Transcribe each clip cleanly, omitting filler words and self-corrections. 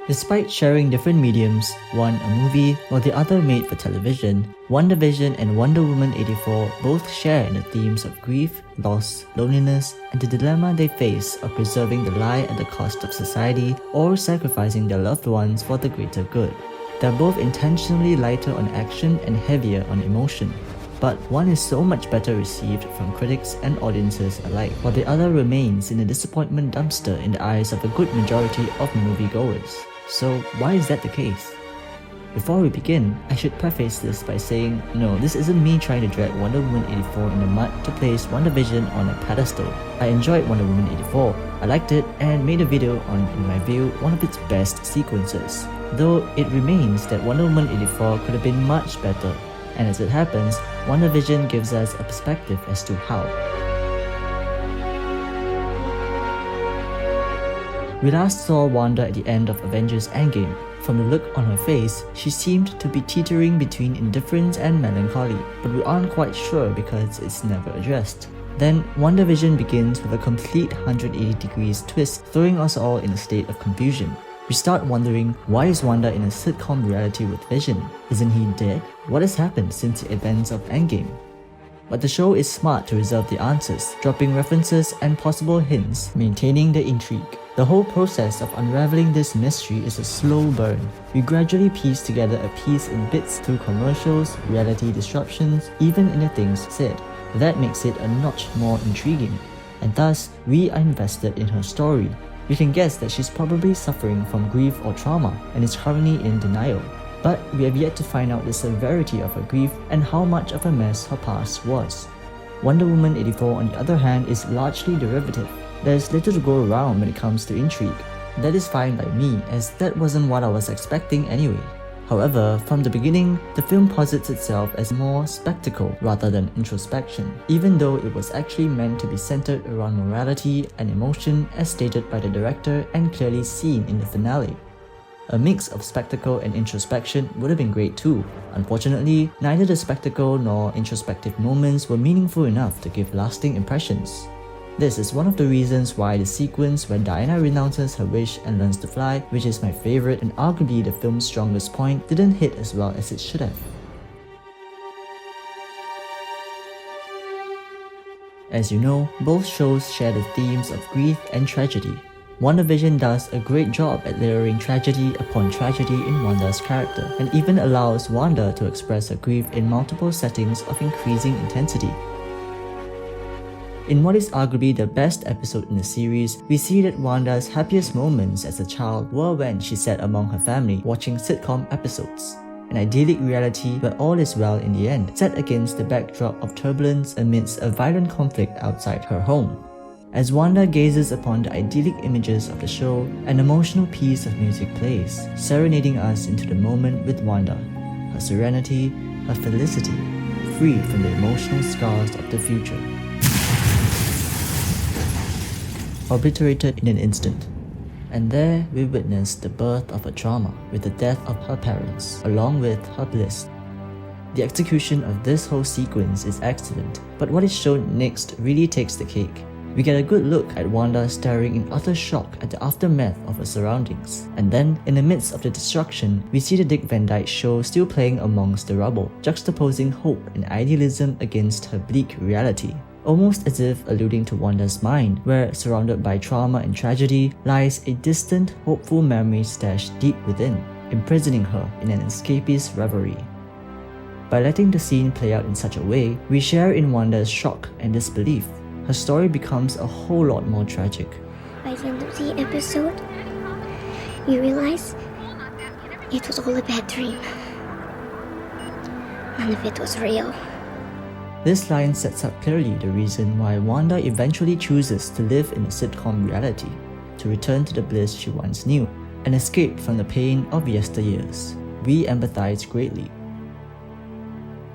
Despite sharing different mediums, one a movie while the other made for television, WandaVision and Wonder Woman 84 both share in the themes of grief, loss, loneliness, and the dilemma they face of preserving the lie at the cost of society or sacrificing their loved ones for the greater good. They're both intentionally lighter on action and heavier on emotion, but one is so much better received from critics and audiences alike, while the other remains in a disappointment dumpster in the eyes of a good majority of moviegoers. So why is that the case? Before we begin, I should preface this by saying, no, this isn't me trying to drag Wonder Woman 84 in the mud to place WandaVision on a pedestal. I enjoyed Wonder Woman 84, I liked it, and made a video on, in my view, one of its best sequences. Though it remains that Wonder Woman 84 could have been much better, and as it happens, WandaVision gives us a perspective as to how. We last saw Wanda at the end of Avengers Endgame. From the look on her face, she seemed to be teetering between indifference and melancholy, but we aren't quite sure because it's never addressed. Then, WandaVision begins with a complete 180 degrees twist, throwing us all in a state of confusion. We start wondering, why is Wanda in a sitcom reality with Vision? Isn't he dead? What has happened since the events of Endgame? But the show is smart to reserve the answers, dropping references and possible hints, maintaining the intrigue. The whole process of unraveling this mystery is a slow burn. We gradually piece together a piece in bits through commercials, reality disruptions, even in the things said. That makes it a notch more intriguing, and thus we are invested in her story. We can guess that she's probably suffering from grief or trauma and is currently in denial. But we have yet to find out the severity of her grief and how much of a mess her past was. Wonder Woman 84 on the other hand is largely derivative. There's little to go around when it comes to intrigue. That is fine by me, as that wasn't what I was expecting anyway. However, from the beginning, the film posits itself as more spectacle rather than introspection, even though it was actually meant to be centered around morality and emotion as stated by the director and clearly seen in the finale. A mix of spectacle and introspection would have been great too. Unfortunately, neither the spectacle nor introspective moments were meaningful enough to give lasting impressions. This is one of the reasons why the sequence where Diana renounces her wish and learns to fly, which is my favorite and arguably the film's strongest point, didn't hit as well as it should have. As you know, both shows share the themes of grief and tragedy. WandaVision does a great job at layering tragedy upon tragedy in Wanda's character, and even allows Wanda to express her grief in multiple settings of increasing intensity. In what is arguably the best episode in the series, we see that Wanda's happiest moments as a child were when she sat among her family watching sitcom episodes. An idyllic reality where all is well in the end, set against the backdrop of turbulence amidst a violent conflict outside her home. As Wanda gazes upon the idyllic images of the show, an emotional piece of music plays, serenading us into the moment with Wanda, her serenity, her felicity, free from the emotional scars of the future. Obliterated in an instant. And there we witness the birth of a trauma with the death of her parents, along with her bliss. The execution of this whole sequence is excellent, but what is shown next really takes the cake. We get a good look at Wanda staring in utter shock at the aftermath of her surroundings. And then, in the midst of the destruction, we see the Dick Van Dyke Show still playing amongst the rubble, juxtaposing hope and idealism against her bleak reality. Almost as if alluding to Wanda's mind, where, surrounded by trauma and tragedy, lies a distant, hopeful memory stashed deep within, imprisoning her in an escapist reverie. By letting the scene play out in such a way, we share in Wanda's shock and disbelief. Her story becomes a whole lot more tragic. By the end of the episode, you realize it was all a bad dream. None of it was real. This line sets up clearly the reason why Wanda eventually chooses to live in a sitcom reality, to return to the bliss she once knew, and escape from the pain of yesteryears. We empathize greatly.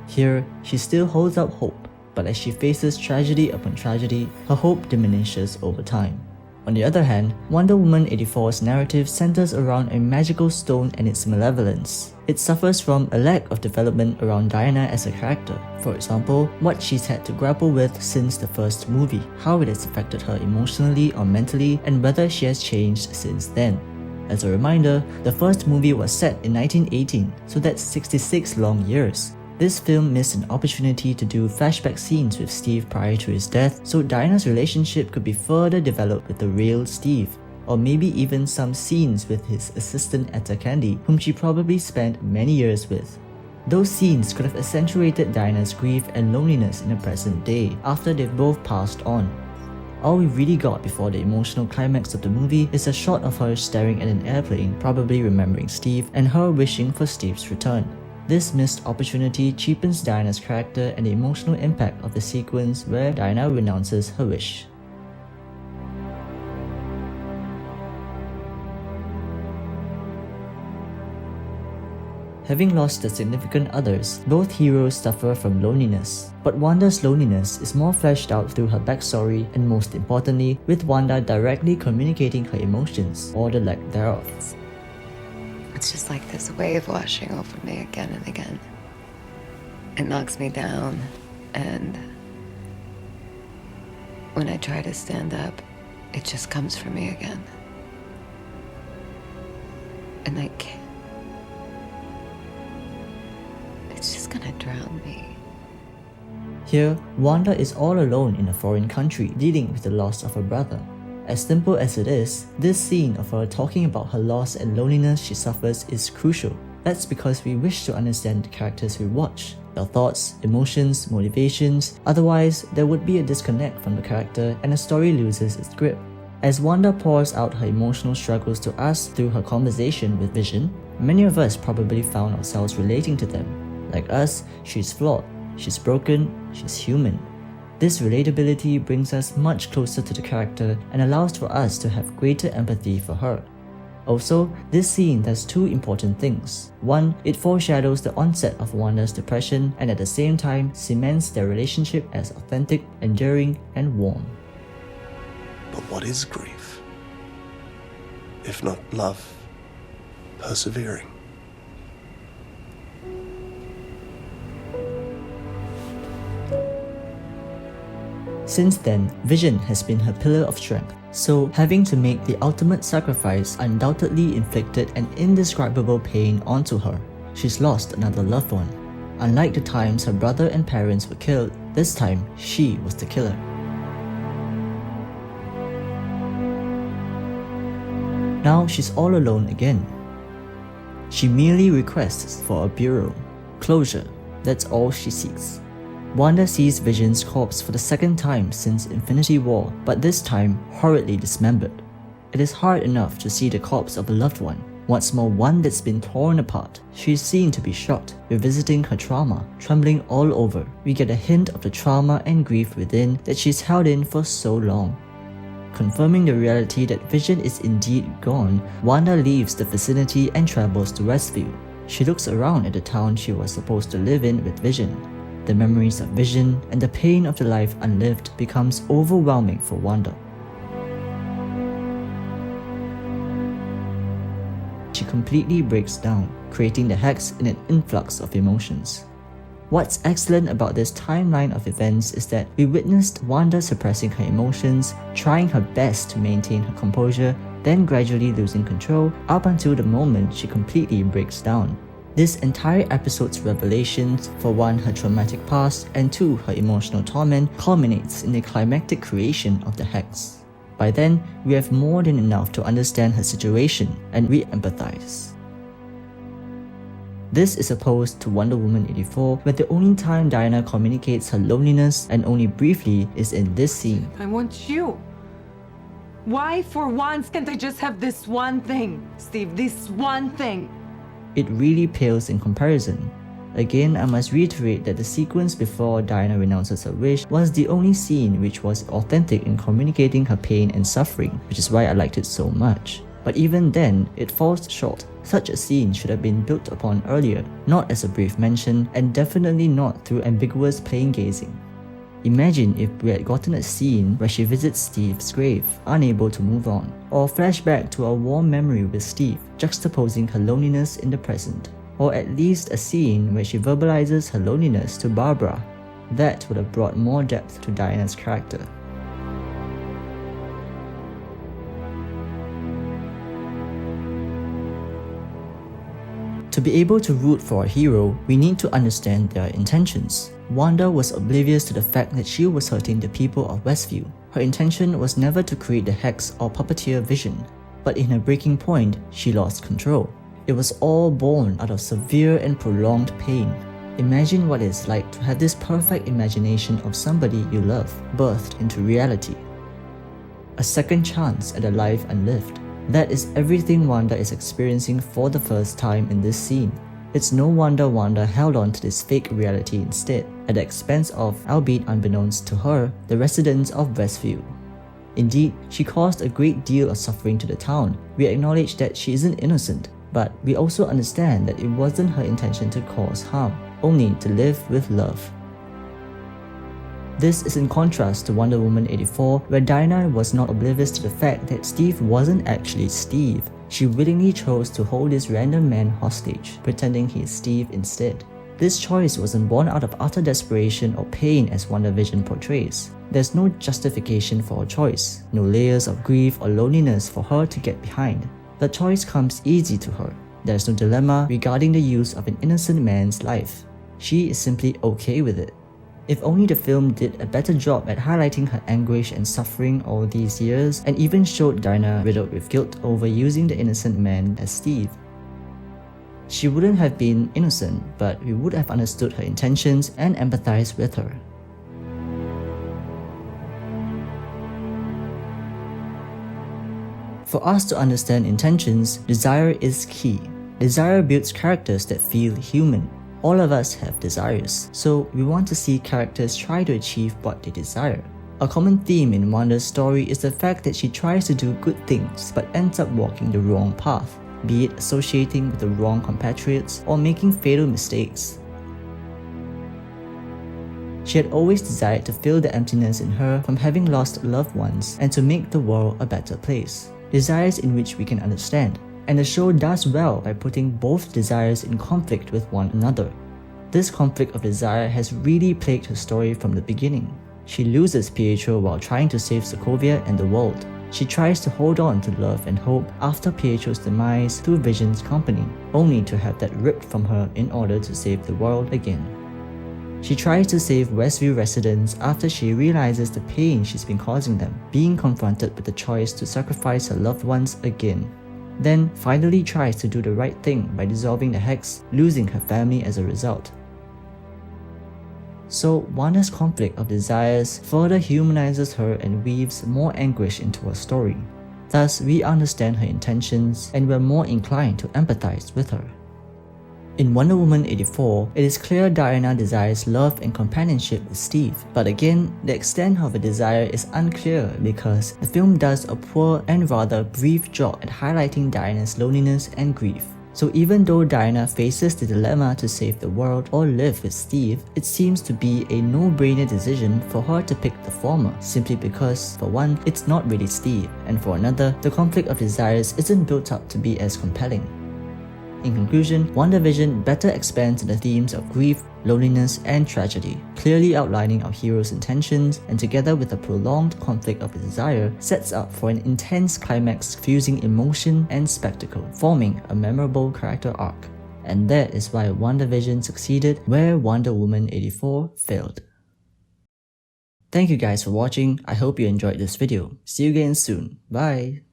Here, she still holds out hope, but as she faces tragedy upon tragedy, her hope diminishes over time. On the other hand, Wonder Woman 84's narrative centers around a magical stone and its malevolence. It suffers from a lack of development around Diana as a character. For example, what she's had to grapple with since the first movie, how it has affected her emotionally or mentally, and whether she has changed since then. As a reminder, the first movie was set in 1918, so that's 66 long years. This film missed an opportunity to do flashback scenes with Steve prior to his death, so Diana's relationship could be further developed with the real Steve, or maybe even some scenes with his assistant Etta Candy, whom she probably spent many years with. Those scenes could have accentuated Diana's grief and loneliness in the present day after they've both passed on. All we really got before the emotional climax of the movie is a shot of her staring at an airplane, probably remembering Steve, and her wishing for Steve's return. This missed opportunity cheapens Diana's character and the emotional impact of the sequence where Diana renounces her wish. Having lost their significant others, both heroes suffer from loneliness. But Wanda's loneliness is more fleshed out through her backstory and most importantly, with Wanda directly communicating her emotions, or the lack thereof. It's just like this wave washing over me again and again. It knocks me down, and when I try to stand up, it just comes for me again. And I can't. It's just gonna drown me. Here, Wanda is all alone in a foreign country dealing with the loss of her brother. As simple as it is, this scene of her talking about her loss and loneliness she suffers is crucial. That's because we wish to understand the characters we watch, their thoughts, emotions, motivations, otherwise there would be a disconnect from the character and the story loses its grip. As Wanda pours out her emotional struggles to us through her conversation with Vision, many of us probably found ourselves relating to them. Like us, she's flawed, she's broken, she's human. This relatability brings us much closer to the character and allows for us to have greater empathy for her. Also, this scene does two important things. One, it foreshadows the onset of Wanda's depression and at the same time cements their relationship as authentic, enduring, and warm. But what is grief? If not love, persevering? Since then, Vision has been her pillar of strength, so having to make the ultimate sacrifice undoubtedly inflicted an indescribable pain onto her. She's lost another loved one. Unlike the times her brother and parents were killed, this time she was the killer. Now she's all alone again. She merely requests for a bureau. Closure, that's all she seeks. Wanda sees Vision's corpse for the second time since Infinity War, but this time horridly dismembered. It is hard enough to see the corpse of a loved one, what's more one that's been torn apart. She is seen to be shocked, revisiting her trauma, trembling all over. We get a hint of the trauma and grief within that she's held in for so long. Confirming the reality that Vision is indeed gone, Wanda leaves the vicinity and travels to Westview. She looks around at the town she was supposed to live in with Vision. The memories of Vision and the pain of the life unlived becomes overwhelming for Wanda. She completely breaks down, creating the hex in an influx of emotions. What's excellent about this timeline of events is that we witnessed Wanda suppressing her emotions, trying her best to maintain her composure, then gradually losing control up until the moment she completely breaks down. This entire episode's revelations, for one, her traumatic past, and two, her emotional torment, culminates in the climactic creation of the hex. By then, we have more than enough to understand her situation, and we empathize. This is opposed to Wonder Woman 84, where the only time Diana communicates her loneliness, and only briefly, is in this scene. I want you. Why for once can't I just have this one thing, Steve, this one thing? It really pales in comparison. Again, I must reiterate that the sequence before Diana renounces her wish was the only scene which was authentic in communicating her pain and suffering, which is why I liked it so much. But even then, it falls short. Such a scene should have been built upon earlier, not as a brief mention, and definitely not through ambiguous plain gazing. Imagine if we had gotten a scene where she visits Steve's grave, unable to move on, or flashback to a warm memory with Steve, juxtaposing her loneliness in the present, or at least a scene where she verbalizes her loneliness to Barbara. That would have brought more depth to Diana's character. To be able to root for a hero, we need to understand their intentions. Wanda was oblivious to the fact that she was hurting the people of Westview. Her intention was never to create the Hex or puppeteer Vision, but in her breaking point, she lost control. It was all born out of severe and prolonged pain. Imagine what it's like to have this perfect imagination of somebody you love birthed into reality. A second chance at a life unlived. That is everything Wanda is experiencing for the first time in this scene. It's no wonder Wanda held on to this fake reality instead, at the expense of, albeit unbeknownst to her, the residents of Westview. Indeed, she caused a great deal of suffering to the town. We acknowledge that she isn't innocent, but we also understand that it wasn't her intention to cause harm, only to live with love. This is in contrast to Wonder Woman 84, where Diana was not oblivious to the fact that Steve wasn't actually Steve. She willingly chose to hold this random man hostage, pretending he is Steve instead. This choice wasn't born out of utter desperation or pain as WandaVision portrays. There's no justification for her choice, no layers of grief or loneliness for her to get behind. The choice comes easy to her. There's no dilemma regarding the use of an innocent man's life. She is simply okay with it. If only the film did a better job at highlighting her anguish and suffering all these years, and even showed Diana riddled with guilt over using the innocent man as Steve. She wouldn't have been innocent, but we would have understood her intentions and empathized with her. For us to understand intentions, desire is key. Desire builds characters that feel human. All of us have desires, so we want to see characters try to achieve what they desire. A common theme in Wanda's story is the fact that she tries to do good things but ends up walking the wrong path, be it associating with the wrong compatriots or making fatal mistakes. She had always desired to fill the emptiness in her from having lost loved ones and to make the world a better place. Desires in which we can understand. And the show does well by putting both desires in conflict with one another. This conflict of desire has really plagued her story from the beginning. She loses Pietro while trying to save Sokovia and the world. She tries to hold on to love and hope after Pietro's demise through Vision's company, only to have that ripped from her in order to save the world again. She tries to save Westview residents after she realizes the pain she's been causing them, being confronted with the choice to sacrifice her loved ones again. Then finally tries to do the right thing by dissolving the Hex, losing her family as a result. So Wanda's conflict of desires further humanizes her and weaves more anguish into her story. Thus, we understand her intentions and we're more inclined to empathize with her. In Wonder Woman 84, it is clear Diana desires love and companionship with Steve, but again, the extent of her desire is unclear because the film does a poor and rather brief job at highlighting Diana's loneliness and grief. So even though Diana faces the dilemma to save the world or live with Steve, it seems to be a no-brainer decision for her to pick the former, simply because, for one, it's not really Steve, and for another, the conflict of desires isn't built up to be as compelling. In conclusion, WandaVision better expands the themes of grief, loneliness, and tragedy, clearly outlining our hero's intentions, and together with a prolonged conflict of desire, sets up for an intense climax fusing emotion and spectacle, forming a memorable character arc. And that is why WandaVision succeeded where Wonder Woman 84 failed. Thank you guys for watching. I hope you enjoyed this video. See you again soon. Bye!